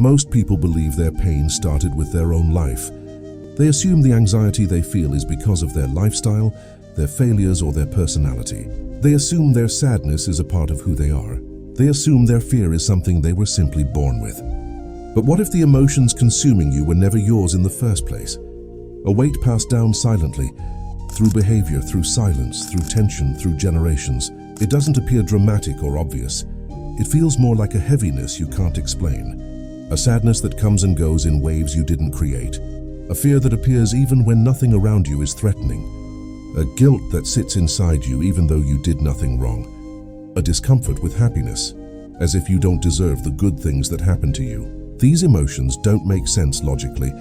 Most people believe their pain started with their own life. They assume the anxiety they feel is because of their lifestyle, their failures, or their personality. They assume their sadness is a part of who they are. They assume their fear is something they were simply born with. But what if the emotions consuming you were never yours in the first place? A weight passed down silently, through behavior, through silence, through tension, through generations. It doesn't appear dramatic or obvious. It feels more like a heaviness you can't explain. A sadness that comes and goes in waves you didn't create. A fear that appears even when nothing around you is threatening. A guilt that sits inside you even though you did nothing wrong. A discomfort with happiness, as if you don't deserve the good things that happen to you. These emotions don't make sense logically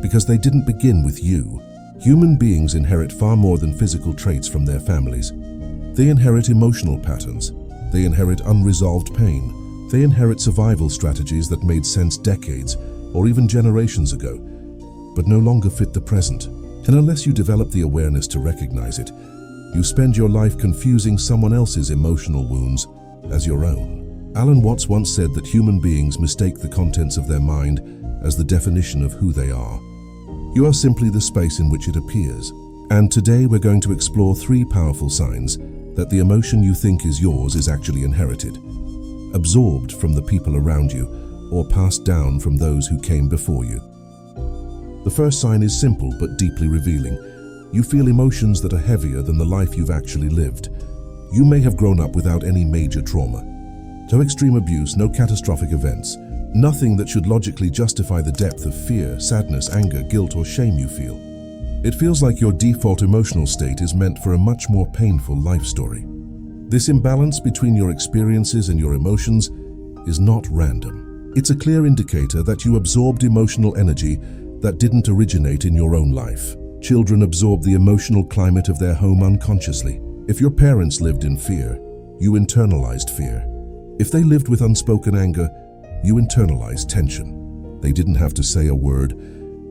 because they didn't begin with you. Human beings inherit far more than physical traits from their families. They inherit emotional patterns. They inherit unresolved pain. They inherit survival strategies that made sense decades or even generations ago, but no longer fit the present. And unless you develop the awareness to recognize it, you spend your life confusing someone else's emotional wounds as your own. Alan Watts once said that human beings mistake the contents of their mind as the definition of who they are. You are simply the space in which it appears. And today we're going to explore 3 powerful signs that the emotion you think is yours is actually inherited, absorbed from the people around you, or passed down from those who came before you. The first sign is simple but deeply revealing. You feel emotions that are heavier than the life you've actually lived. You may have grown up without any major trauma. No extreme abuse, no catastrophic events. Nothing that should logically justify the depth of fear, sadness, anger, guilt, or shame you feel. It feels like your default emotional state is meant for a much more painful life story. This imbalance between your experiences and your emotions is not random. It's a clear indicator that you absorbed emotional energy that didn't originate in your own life. Children absorb the emotional climate of their home unconsciously. If your parents lived in fear, you internalized fear. If they lived with unspoken anger, you internalized tension. They didn't have to say a word.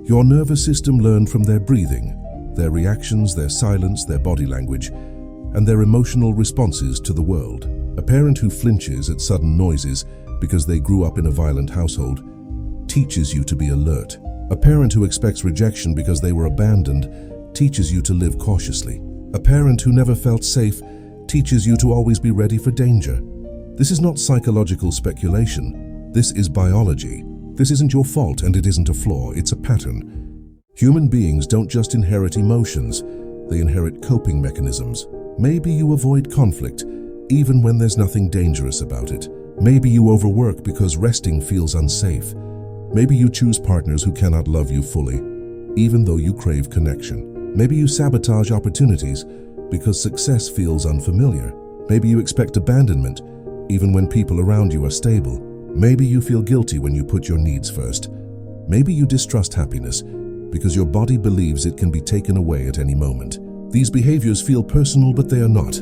Your nervous system learned from their breathing, their reactions, their silence, their body language, and their emotional responses to the world. A parent who flinches at sudden noises because they grew up in a violent household teaches you to be alert. A parent who expects rejection because they were abandoned teaches you to live cautiously. A parent who never felt safe teaches you to always be ready for danger. This is not psychological speculation. This is biology. This isn't your fault and it isn't a flaw, it's a pattern. Human beings don't just inherit emotions, they inherit coping mechanisms. Maybe you avoid conflict, even when there's nothing dangerous about it. Maybe you overwork because resting feels unsafe. Maybe you choose partners who cannot love you fully, even though you crave connection. Maybe you sabotage opportunities because success feels unfamiliar. Maybe you expect abandonment, even when people around you are stable. Maybe you feel guilty when you put your needs first. Maybe you distrust happiness because your body believes it can be taken away at any moment. These behaviors feel personal, but they are not.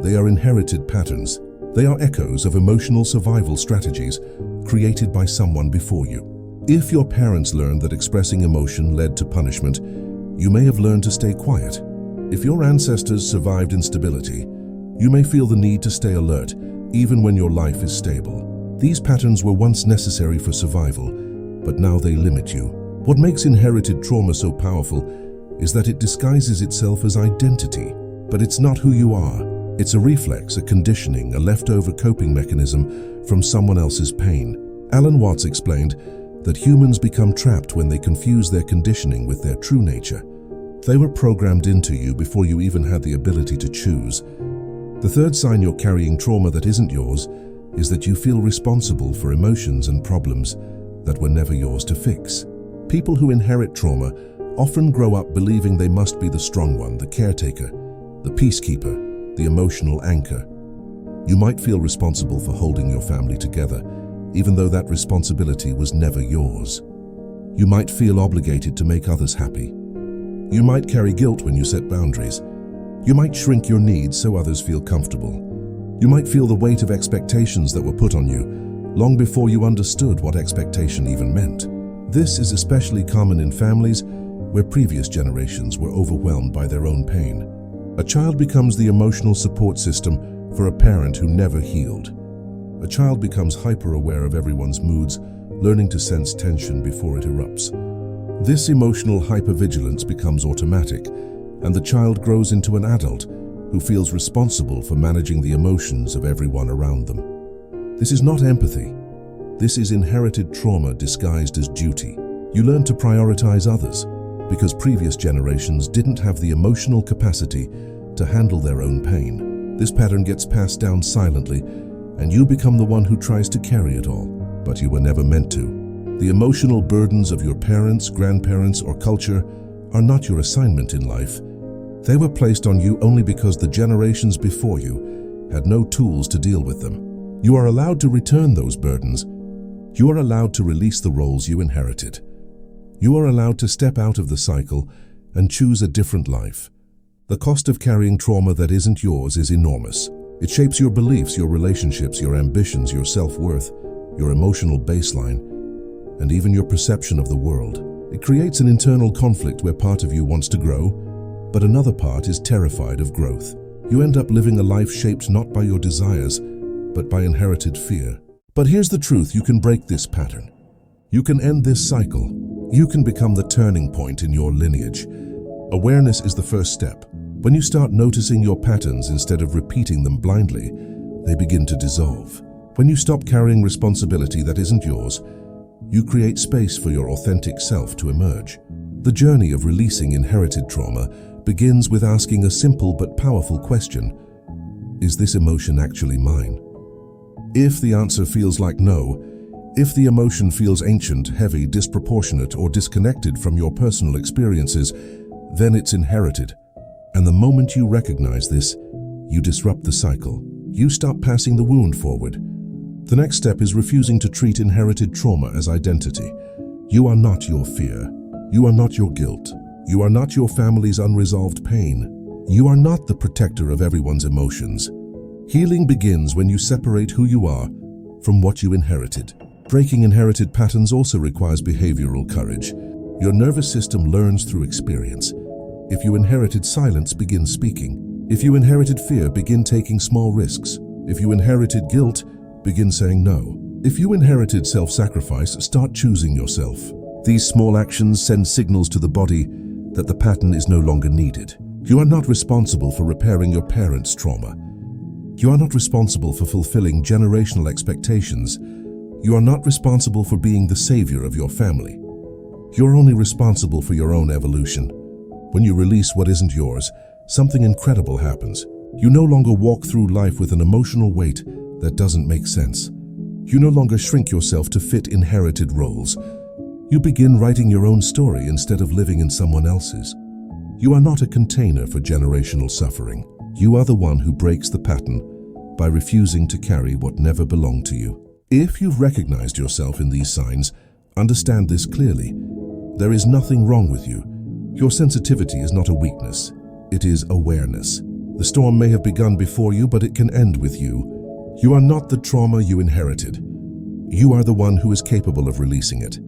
They are inherited patterns. They are echoes of emotional survival strategies created by someone before you. If your parents learned that expressing emotion led to punishment, you may have learned to stay quiet. If your ancestors survived instability, you may feel the need to stay alert, even when your life is stable. These patterns were once necessary for survival, but now they limit you. What makes inherited trauma so powerful is that it disguises itself as identity, but it's not who you are. It's a reflex, a conditioning, a leftover coping mechanism from someone else's pain. Alan Watts explained that humans become trapped when they confuse their conditioning with their true nature. They were programmed into you before you even had the ability to choose. The third sign you're carrying trauma that isn't yours is that you feel responsible for emotions and problems that were never yours to fix. People who inherit trauma often grow up believing they must be the strong one, the caretaker, the peacekeeper, the emotional anchor. You might feel responsible for holding your family together, even though that responsibility was never yours. You might feel obligated to make others happy. You might carry guilt when you set boundaries. You might shrink your needs so others feel comfortable. You might feel the weight of expectations that were put on you long before you understood what expectation even meant. This is especially common in families where previous generations were overwhelmed by their own pain. A child becomes the emotional support system for a parent who never healed. A child becomes hyper-aware of everyone's moods, learning to sense tension before it erupts. This emotional hypervigilance becomes automatic, and the child grows into an adult who feels responsible for managing the emotions of everyone around them. This is not empathy. This is inherited trauma disguised as duty. You learn to prioritize others because previous generations didn't have the emotional capacity to handle their own pain. This pattern gets passed down silently, and you become the one who tries to carry it all, but you were never meant to. The emotional burdens of your parents, grandparents, or culture are not your assignment in life. They were placed on you only because the generations before you had no tools to deal with them. You are allowed to return those burdens. You are allowed to release the roles you inherited. You are allowed to step out of the cycle and choose a different life. The cost of carrying trauma that isn't yours is enormous. It shapes your beliefs, your relationships, your ambitions, your self-worth, your emotional baseline, and even your perception of the world. It creates an internal conflict where part of you wants to grow, but another part is terrified of growth. You end up living a life shaped not by your desires, but by inherited fear. But here's the truth: you can break this pattern. You can end this cycle. You can become the turning point in your lineage. Awareness is the first step. When you start noticing your patterns instead of repeating them blindly, they begin to dissolve. When you stop carrying responsibility that isn't yours, you create space for your authentic self to emerge. The journey of releasing inherited trauma begins with asking a simple but powerful question: is this emotion actually mine? If the answer feels like no, if the emotion feels ancient, heavy, disproportionate, or disconnected from your personal experiences, then it's inherited. And the moment you recognize this, you disrupt the cycle. You stop passing the wound forward. The next step is refusing to treat inherited trauma as identity. You are not your fear. You are not your guilt. You are not your family's unresolved pain. You are not the protector of everyone's emotions. Healing begins when you separate who you are from what you inherited. Breaking inherited patterns also requires behavioral courage. Your nervous system learns through experience. If you inherited silence, begin speaking. If you inherited fear, begin taking small risks. If you inherited guilt, begin saying no. If you inherited self-sacrifice, start choosing yourself. These small actions send signals to the body that the pattern is no longer needed. You are not responsible for repairing your parents' trauma. You are not responsible for fulfilling generational expectations. You are not responsible for being the savior of your family. You're only responsible for your own evolution. When you release what isn't yours, something incredible happens. You no longer walk through life with an emotional weight that doesn't make sense. You no longer shrink yourself to fit inherited roles. You begin writing your own story instead of living in someone else's. You are not a container for generational suffering. You are the one who breaks the pattern by refusing to carry what never belonged to you. If you've recognized yourself in these signs, understand this clearly. There is nothing wrong with you. Your sensitivity is not a weakness. It is awareness. The storm may have begun before you, but it can end with you. You are not the trauma you inherited. You are the one who is capable of releasing it.